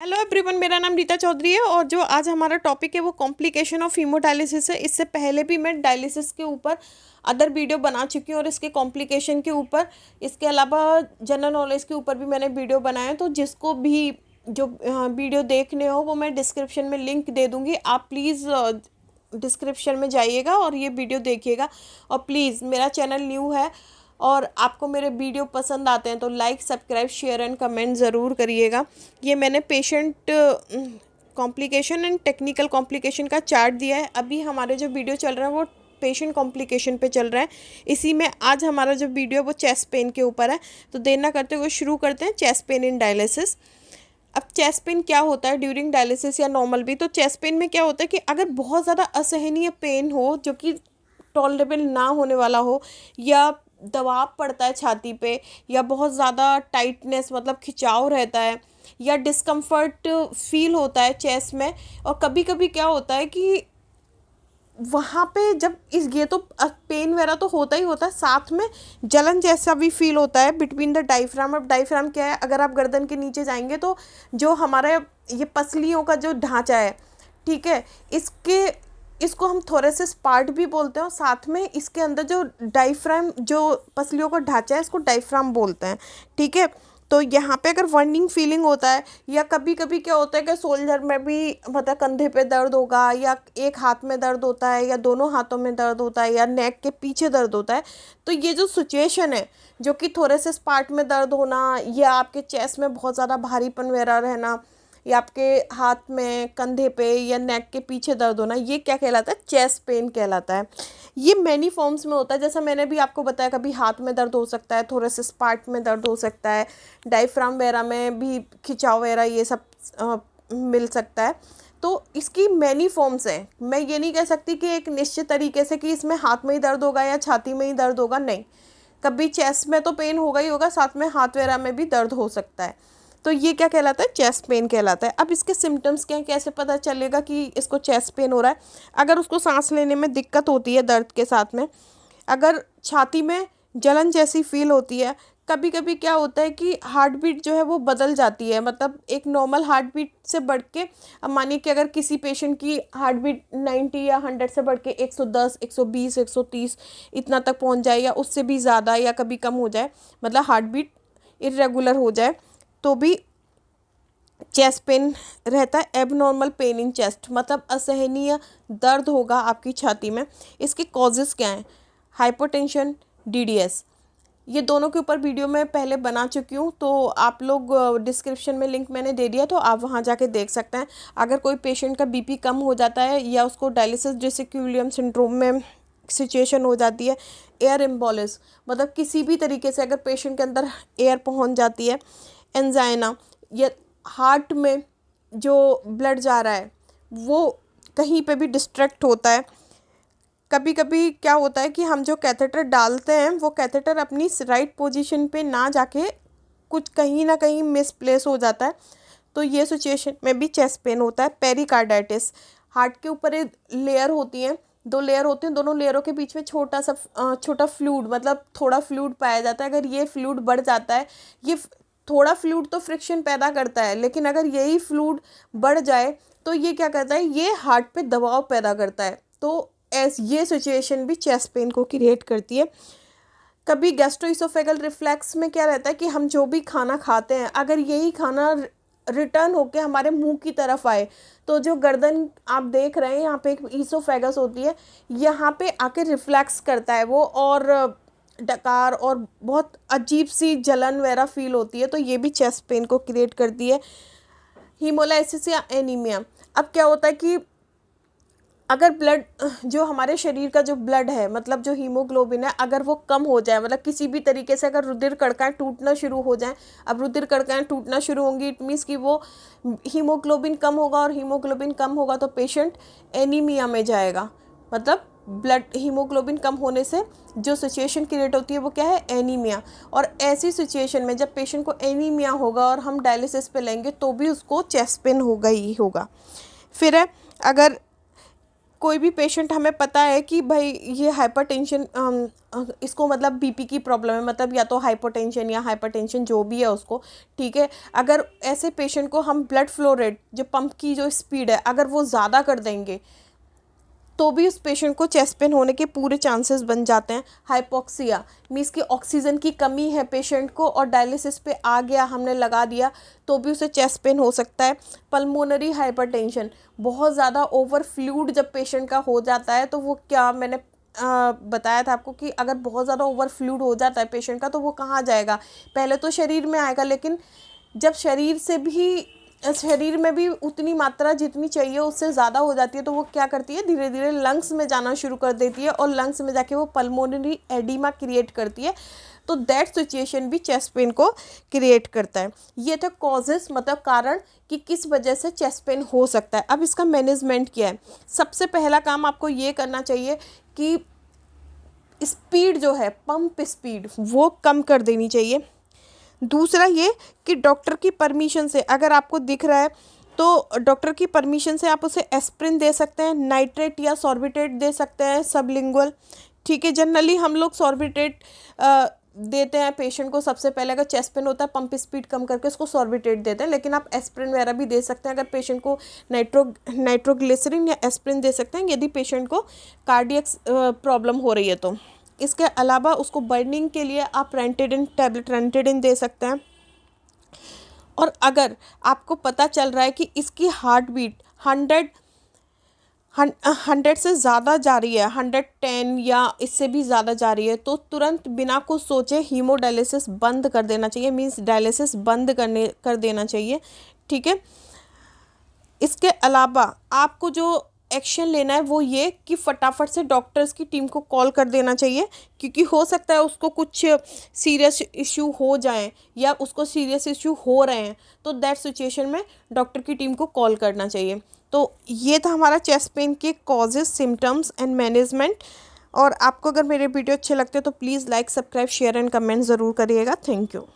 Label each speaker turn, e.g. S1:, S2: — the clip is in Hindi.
S1: हेलो एवरीवन, मेरा नाम रीता चौधरी है और जो आज हमारा टॉपिक है वो कॉम्प्लिकेशन ऑफ हीमोडायलिसिस है। इससे पहले भी मैं डायलिसिस के ऊपर अदर वीडियो बना चुकी हूँ और इसके कॉम्प्लिकेशन के ऊपर, इसके अलावा जनरल नॉलेज के ऊपर भी मैंने वीडियो बनाए हैं। तो जिसको भी जो वीडियो देखने हो वो मैं डिस्क्रिप्शन में लिंक दे दूँगी। आप प्लीज़ डिस्क्रिप्शन में जाइएगा और ये वीडियो देखिएगा। और प्लीज़, मेरा चैनल न्यू है और आपको मेरे वीडियो पसंद आते हैं तो like, subscribe, share and comment ज़रूर करिएगा। ये मैंने patient complication and technical complication का चार्ट दिया है। अभी हमारे जो वीडियो चल रहा है वो पेशेंट कॉम्प्लिकेशन पे चल रहा है। इसी में आज हमारा जो वीडियो है वो चेस्ट पेन के ऊपर है। तो देर ना करते हुए शुरू करते हैं। Chest pain in dialysis. अब चेस्ट पेन क्या होता है ड्यूरिंग डायलिसिस या नॉर्मल भी? तो चेस्ट पेन में क्या होता है कि अगर बहुत ज़्यादा असहनीय पेन हो जो कि टॉलरेबल ना होने वाला हो, या दबाव पड़ता है छाती पे, या बहुत ज़्यादा टाइटनेस मतलब खिंचाव रहता है, या डिस्कम्फर्ट फील होता है चेस्ट में। और कभी कभी क्या होता है कि वहाँ पे जब इस ये तो पेन वगैरह तो होता ही होता है, साथ में जलन जैसा भी फील होता है बिटवीन द डायफ्राम। अब डायफ्राम क्या है? अगर आप गर्दन के नीचे जाएंगे तो जो हमारा ये पसलियों का जो ढांचा है, ठीक है, इसको हम थोरेसिस पार्ट भी बोलते हैं। और साथ में इसके अंदर जो डायफ्राम, जो पसलियों का ढांचा है, इसको डायफ्राम बोलते हैं, ठीक है। तो यहाँ पे अगर वर्निंग फीलिंग होता है, या कभी कभी क्या होता है कि सोल्जर में भी मतलब कंधे पे दर्द होगा, या एक हाथ में दर्द होता है, या दोनों हाथों में दर्द होता है, या नेक के पीछे दर्द होता है। तो ये जो सिचुएशन है, जो कि थोरेसिस पार्ट में दर्द होना, या आपके चेस्ट में बहुत ज़्यादा भारीपन वगैरह रहना, या आपके हाथ में, कंधे पे या नेक के पीछे दर्द होना, ये क्या कहलाता है? चेस्ट पेन कहलाता है। ये मैनी फॉर्म्स में होता है, जैसा मैंने भी आपको बताया, कभी हाथ में दर्द हो सकता है, थोरेसिस पार्ट में दर्द हो सकता है, डायफ्राम वगैरह में भी खिंचाव वगैरह, ये सब मिल सकता है। तो इसकी मैनी फॉर्म्स हैं। मैं ये नहीं कह सकती कि एक निश्चित तरीके से कि इसमें हाथ में ही दर्द होगा या छाती में ही दर्द होगा, नहीं। कभी चेस्ट में तो पेन होगा ही होगा, साथ में हाथ वगैरह में भी दर्द हो सकता है। तो ये क्या कहलाता है? चेस्ट पेन कहलाता है। अब इसके सिम्टम्स क्या हैं? कैसे पता चलेगा कि इसको चेस्ट पेन हो रहा है? अगर उसको सांस लेने में दिक्कत होती है दर्द के साथ में, अगर छाती में जलन जैसी फील होती है, कभी कभी क्या होता है कि हार्ट बीट जो है वो बदल जाती है, मतलब एक नॉर्मल हार्ट बीट से बढ़ के, अब मानिए कि अगर किसी पेशेंट की हार्ट बीट 90 या 100 से बढ़ के 110, 120, 130 इतना तक पहुंच जाए, या उससे भी ज़्यादा, या कभी कम हो जाए, मतलब हार्ट बीट इरेगुलर हो जाए, तो भी चेस्ट पेन रहता है। एबनॉर्मल पेन इन चेस्ट मतलब असहनीय दर्द होगा आपकी छाती में। इसके कॉजेज़ क्या हैं? हाइपोटेंशन, डीडीएस, ये दोनों के ऊपर वीडियो मैं पहले बना चुकी हूँ, तो आप लोग डिस्क्रिप्शन में लिंक मैंने दे दिया, तो आप वहाँ जाके देख सकते हैं। अगर कोई पेशेंट का बीपी कम हो जाता है, या उसको डायलिसिस डिसिक्विलियम सिंड्रोम में सिचुएशन हो जाती है, एयर एम्बोलिस मतलब किसी भी तरीके से अगर पेशेंट के अंदर एयर पहुँच जाती है, एंजाइना, या हार्ट में जो ब्लड जा रहा है वो कहीं पे भी डिस्ट्रैक्ट होता है। कभी कभी क्या होता है कि हम जो कैथेटर डालते हैं वो कैथेटर अपनी राइट पोजीशन पे ना जाके कुछ कहीं ना कहीं मिसप्लेस हो जाता है, तो ये सिचुएशन में भी चेस्ट पेन होता है। पेरिकार्डाइटिस, हार्ट के ऊपर एक लेयर होती है, दो लेयर होती हैं, दोनों लेयरों के बीच में छोटा फ्लूइड, मतलब थोड़ा फ्लूइड पाया जाता है। अगर ये फ्लूइड बढ़ जाता है, ये थोड़ा फ्लूइड तो फ्रिक्शन पैदा करता है, लेकिन अगर यही फ्लूइड बढ़ जाए तो ये क्या करता है? ये हार्ट पे दबाव पैदा करता है। तो ये सिचुएशन भी चेस्ट पेन को क्रिएट करती है। कभी गैस्ट्रोइसोफेगल रिफ्लेक्स में क्या रहता है कि हम जो भी खाना खाते हैं, अगर यही खाना रिटर्न होके हमारे मुंह की तरफ आए, तो जो गर्दन आप देख रहे हैं यहाँ पे एक ईसोफेगस होती है, यहाँ पे आके रिफ्लेक्स करता है वो, और डकार और बहुत अजीब सी जलन वगैरह फील होती है। तो ये भी चेस्ट पेन को क्रिएट करती है। हीमोलाइसिस या एनीमिया, अब क्या होता है कि अगर ब्लड, जो हमारे शरीर का जो ब्लड है, मतलब जो हीमोग्लोबिन है, अगर वो कम हो जाए, मतलब किसी भी तरीके से अगर रुधिर कणिकाएं टूटना शुरू हो जाएं, अब रुधिर कणिकाएं टूटना शुरू होंगी, इट मीन्स कि वो हीमोग्लोबिन कम होगा, और हीमोग्लोबिन कम होगा तो पेशेंट एनीमिया में जाएगा। मतलब ब्लड हीमोग्लोबिन कम होने से जो सिचुएशन क्रिएट होती है वो क्या है? एनीमिया। और ऐसी सिचुएशन में जब पेशेंट को एनीमिया होगा और हम डायलिसिस पे लेंगे तो भी उसको चेस्ट पेन होगा ही होगा। फिर है, अगर कोई भी पेशेंट हमें पता है कि भाई ये हाइपरटेंशन, इसको मतलब बीपी की प्रॉब्लम है, मतलब या तो हाइपोटेंशन या हाइपरटेंशन जो भी है उसको, ठीक है। अगर ऐसे पेशेंट को हम ब्लड फ्लो रेट, जो पंप की जो स्पीड है, अगर वो ज़्यादा कर देंगे तो भी उस पेशेंट को चेस्ट पेन होने के पूरे चांसेस बन जाते हैं। हाइपोक्सिया मीन्स कि ऑक्सीजन की कमी है पेशेंट को और डायलिसिस पे आ गया, हमने लगा दिया, तो भी उसे चेस्ट पेन हो सकता है। पल्मोनरी हाइपरटेंशन, बहुत ज़्यादा ओवर फ्लूइड जब पेशेंट का हो जाता है, तो वो क्या मैंने बताया था आपको कि अगर बहुत ज़्यादा ओवर फ्लूइड हो जाता है पेशेंट का, तो वो कहाँ जाएगा, पहले तो शरीर में आएगा, लेकिन जब शरीर में भी उतनी मात्रा जितनी चाहिए उससे ज़्यादा हो जाती है, तो वो क्या करती है, धीरे धीरे लंग्स में जाना शुरू कर देती है और लंग्स में जाके वो पल्मोनरी एडिमा क्रिएट करती है। तो दैट सिचुएशन भी चेस्ट पेन को क्रिएट करता है। ये थे कॉजेस, मतलब कारण कि किस वजह से चेस्ट पेन हो सकता है। अब इसका मैनेजमेंट क्या है। सबसे पहला काम आपको ये करना चाहिए कि स्पीड जो है, पंप स्पीड, वो कम कर देनी चाहिए। दूसरा ये कि डॉक्टर की परमिशन से, अगर आपको दिख रहा है तो डॉक्टर की परमिशन से आप उसे एस्प्रिन दे सकते हैं, नाइट्रेट या सॉर्बिट्रेट दे सकते हैं सबलिंगुअल, ठीक है। जनरली हम लोग सॉर्बिट्रेट देते हैं पेशेंट को सबसे पहले, अगर चेस्ट पेन होता है पंप स्पीड कम करके उसको सॉर्बिट्रेट देते हैं, लेकिन आप एस्प्रिन वगैरह भी दे सकते हैं। अगर पेशेंट को नाइट्रोग्लिसरीन या एस्प्रिन दे सकते हैं यदि पेशेंट को कार्डियक प्रॉब्लम हो रही है तो। इसके अलावा उसको बर्निंग के लिए आप रेंटेडिन दे सकते हैं। और अगर आपको पता चल रहा है कि इसकी हार्ट बीट 100 से ज़्यादा जा रही है, 110 या इससे भी ज़्यादा जा रही है, तो तुरंत बिना कुछ सोचे हीमोडायलिसिस बंद कर देना चाहिए, मीन्स डायलिसिस बंद कर देना चाहिए, ठीक है। इसके अलावा आपको जो एक्शन लेना है वो ये कि फटाफट से डॉक्टर्स की टीम को कॉल कर देना चाहिए, क्योंकि हो सकता है उसको कुछ सीरियस इशू हो जाए या उसको सीरियस इशू हो रहे हैं, तो दैट सिचुएशन में डॉक्टर की टीम को कॉल करना चाहिए। तो ये था हमारा चेस्ट पेन के कॉजेस, सिम्टम्स एंड मैनेजमेंट। और आपको अगर मेरे वीडियो अच्छे लगते हैं तो please like, subscribe, share and comment ज़रूर करिएगा। Thank you.